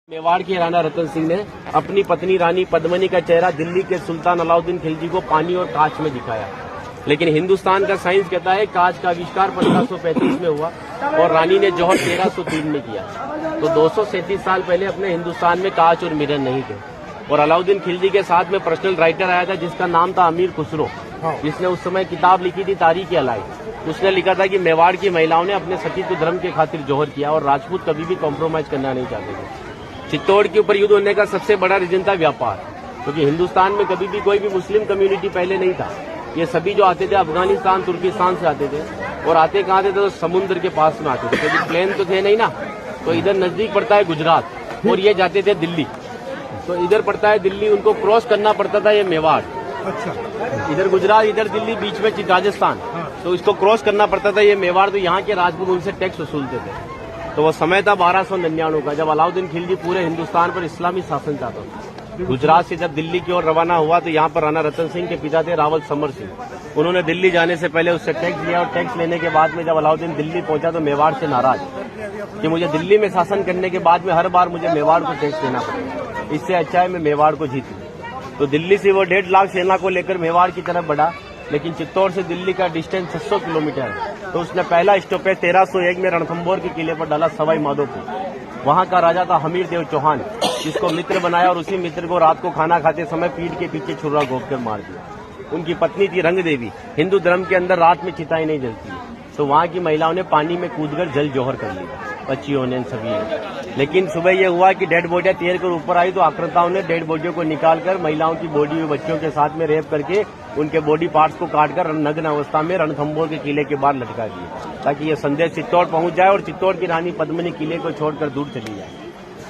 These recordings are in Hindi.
मेवाड़ के राणा रतन सिंह ने अपनी पत्नी रानी पद्मिनी का चेहरा दिल्ली के सुल्तान अलाउद्दीन खिलजी को पानी और कांच में दिखाया। लेकिन हिंदुस्तान का साइंस कहता है कांच का आविष्कार 1535 में हुआ और रानी ने जौहर 1303 में किया। तो 237 साल पहले अपने हिंदुस्तान में कांच और मिरर नहीं थे। और अलाउद्दीन खिलजी के साथ में पर्सनल राइटर आया था जिसका नाम था अमीर खुसरो, जिसने उस समय किताब लिखी थी तारीख अलाई। उसने लिखा था कि मेवाड़ की महिलाओं ने अपने सतीत्व धर्म के खातिर जौहर किया और राजपूत कभी भी कॉम्प्रोमाइज करना नहीं चाहते थे। चित्तौड़ के ऊपर युद्ध होने का सबसे बड़ा रीजन था व्यापार, क्योंकि हिंदुस्तान में कभी भी कोई भी मुस्लिम कम्युनिटी पहले नहीं था। ये सभी जो आते थे अफगानिस्तान तुर्किस्तान से आते थे और आते कहाँ थे तो समुद्र के पास में आते थे, क्योंकि प्लेन तो थे नहीं ना। तो इधर नजदीक पड़ता है गुजरात और ये जाते थे दिल्ली, तो इधर पड़ता है दिल्ली, उनको क्रॉस करना पड़ता था ये मेवाड़। अच्छा, इधर गुजरात इधर दिल्ली, बीच में राजस्थान, तो इसको क्रॉस करना पड़ता था ये मेवाड़। तो यहाँ के राजपूत उनसे टैक्स वसूलते थे। तो वो समय था 1299 का, जब अलाउद्दीन खिलजी पूरे हिंदुस्तान पर इस्लामी शासन चाहता था। गुजरात से जब दिल्ली की ओर रवाना हुआ तो यहाँ पर राणा रतन सिंह के पिता थे रावल समर सिंह। उन्होंने दिल्ली जाने से पहले उससे टैक्स लिया और टैक्स लेने के बाद में जब अलाउद्दीन दिल्ली पहुंचा तो मेवाड़ से नाराज कि मुझे दिल्ली में शासन करने के बाद में हर बार मुझे मेवाड़ को टैक्स देना पड़ेगा, इससे अच्छा है मैं मेवाड़ को जीत लूं। तो दिल्ली से वो 1.5 लाख सेना को लेकर मेवाड़ की तरफ बढ़ा, लेकिन चित्तौड़ से दिल्ली का डिस्टेंस 600 किलोमीटर है। तो उसने पहला स्टॉपेज 1301 में रणथंभौर के किले पर डाला सवाई माधोपुर। वहां का राजा था हमीर देव चौहान, जिसको मित्र बनाया और उसी मित्र को रात को खाना खाते समय पीठ के पीछे छुरा घोंपकर मार दिया। उनकी पत्नी थी रंग देवी। हिंदू धर्म के अंदर रात में चिताएं नहीं जलती है, तो वहां की महिलाओं ने पानी में कूदकर जल जौहर कर लिया, बच्चियों ने सभी ने। लेकिन सुबह यह हुआ कि डेड बॉडियां तैर कर ऊपर आई तो आक्रांताओं ने डेड बॉडियों को निकालकर महिलाओं की बॉडी और बच्चों के साथ में रेप करके उनके बॉडी पार्ट्स को काटकर नग्न अवस्था में रणथंभौर के किले के बाहर लटका दिए, ताकि यह संदेश चित्तौड़ पहुंच जाए और चित्तौड़ की रानी पद्मिनी किले को छोड़कर दूर चली जाए।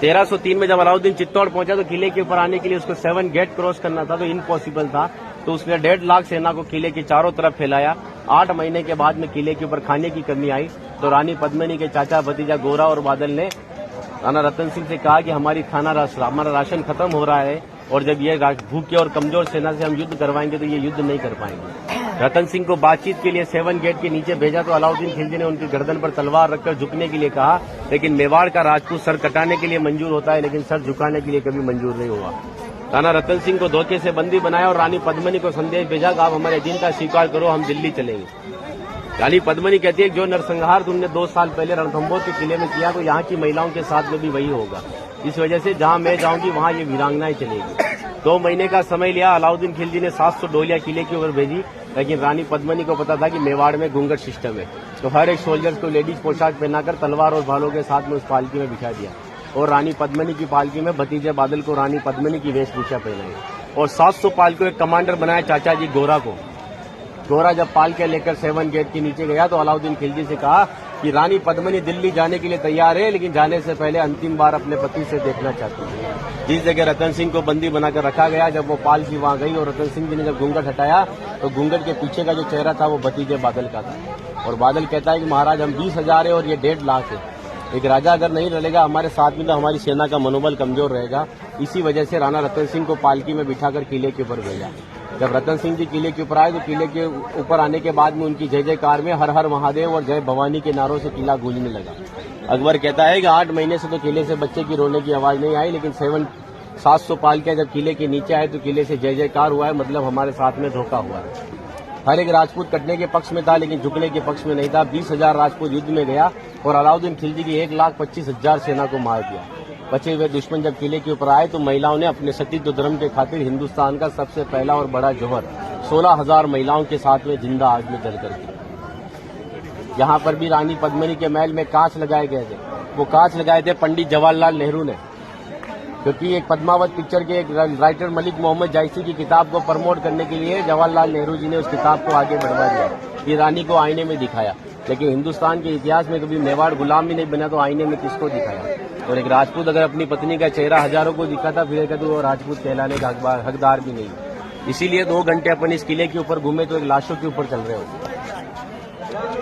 1303 में जब अलाउद्दीन चित्तौड़ पहुंचा तो किले के ऊपर आने के लिए उसको 7 गेट क्रॉस करना था, तो इम्पॉसिबल था। तो उसने 1.5 लाख सेना को किले के चारों तरफ फैलाया। 8 महीने के बाद में किले के ऊपर खाने की कमी आई तो रानी पद्मिनी के चाचा भतीजा गोरा और बादल ने राणा रतन सिंह से कहा कि हमारा राशन खत्म हो रहा है और जब ये भूखे और कमजोर सेना से हम युद्ध करवाएंगे तो ये युद्ध नहीं कर पाएंगे। रतन सिंह को बातचीत के लिए 7 गेट के नीचे भेजा तो अलाउद्दीन खिलजी ने उनकी गर्दन पर तलवार रखकर झुकने के लिए कहा, लेकिन मेवाड़ का राजपूत सर कटाने के लिए मंजूर होता है लेकिन सर झुकाने के लिए कभी मंजूर नहीं हुआ। राणा रतन सिंह को धोखे से बंदी बनाया और रानी पद्मिनी को संदेश भेजा कि आप हमारे अधीनता स्वीकार करो, हम दिल्ली चलेंगे। रानी पद्मिनी कहती है जो नरसंहार तुमने 2 साल पहले रणथंभौर के किले में किया तो यहाँ की महिलाओं के साथ में भी वही होगा। इस वजह से जहाँ मैं जाऊंगी वहाँ ये वीरांगनाएं चलेगी। 2 महीने का समय लिया। अलाउद्दीन खिलजी ने 700 डोलियां किले के ऊपर भेजी, लेकिन रानी पद्मिनी को पता था कि मेवाड़ में घूंघट सिस्टम है, तो हर एक सोल्जर को लेडीज पोशाक पहनाकर तलवार और भालों के साथ में उस पालकी में बिठा दिया और रानी पद्मिनी की पालकी में भतीजे बादल को रानी पद्मिनी की वेशभूषा पहनाई और 700 पालकी को एक कमांडर बनाया चाचा जी गोरा को। गोरा जब पालके लेकर 7 गेट के नीचे गया तो अलाउद्दीन खिलजी से कहा कि रानी पद्मिनी दिल्ली जाने के लिए तैयार है, लेकिन जाने से पहले अंतिम बार अपने पति से देखना चाहती है। जिस जगह रतन सिंह को बंदी बनाकर रखा गया, जब वो पालकी वहां गई और रतन सिंह जी ने जब घूंघट हटाया तो घूंघट के पीछे का जो चेहरा था वो भतीजे बादल का था। और बादल कहता है कि महाराज हम 20,000 है और ये 1.5 लाख है। एक राजा अगर नहीं रहेगा हमारे साथ में तो हमारी सेना का मनोबल कमजोर रहेगा। इसी वजह से राणा रतन सिंह को पालकी में बिठाकर किले के ऊपर भेजा। जब रतन सिंह जी किले के ऊपर आए तो किले के ऊपर आने के बाद में उनकी जय जयकार में हर हर महादेव और जय भवानी के नारों से किला गूंजने लगा। अकबर कहता है कि 8 महीने से तो किले से बच्चे की रोने की आवाज नहीं आई, लेकिन 700 पालकियां जब किले के नीचे आए तो किले से जय जयकार हुआ है, मतलब हमारे साथ में धोखा हुआ है। हर एक राजपूत कटने के पक्ष में था लेकिन झुकने के पक्ष में नहीं था। 20,000 राजपूत युद्ध में गया और अलाउद्दीन खिलजी की 1,25,000 सेना को मार दिया। बचे हुए दुश्मन जब किले के ऊपर आए तो महिलाओं ने अपने सतीत्व धर्म के खातिर हिंदुस्तान का सबसे पहला और बड़ा जौहर 16,000 महिलाओं के साथ में जिंदा आग में जलकर किया। यहाँ पर भी रानी पद्मिनी के महल में कांच लगाए गए थे। वो कांच लगाए थे पंडित जवाहरलाल नेहरू ने, क्योंकि एक पद्मावत पिक्चर के एक राइटर मलिक मोहम्मद जायसी की किताब को प्रमोट करने के लिए जवाहरलाल नेहरू जी ने उस किताब को आगे बढ़वा दिया। ये रानी को आईने में दिखाया, लेकिन हिंदुस्तान के इतिहास में कभी मेवाड़ गुलाम भी नहीं बना तो आईने में किसको दिखाया। और एक राजपूत अगर अपनी पत्नी का चेहरा हजारों को दिखाता फिर तो वो राजपूत कहलाने का हकदार भी नहीं। इसीलिए 2 घंटे अपन इस किले के ऊपर घूमे तो एक लाशों के ऊपर चल रहे हो,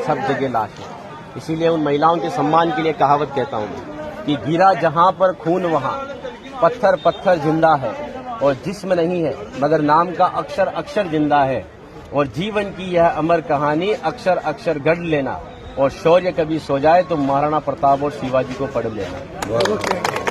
सब जगह लाश है। इसीलिए उन महिलाओं के सम्मान के लिए कहावत कहता हूँ कि गिरा जहाँ पर खून वहाँ पत्थर पत्थर जिंदा है और जिस्म नहीं है मगर नाम का अक्षर अक्षर जिंदा है। और जीवन की यह अमर कहानी अक्षर अक्षर गढ़ लेना और शौर्य कभी सो जाए तो महाराणा प्रताप और शिवाजी को पढ़ लेना।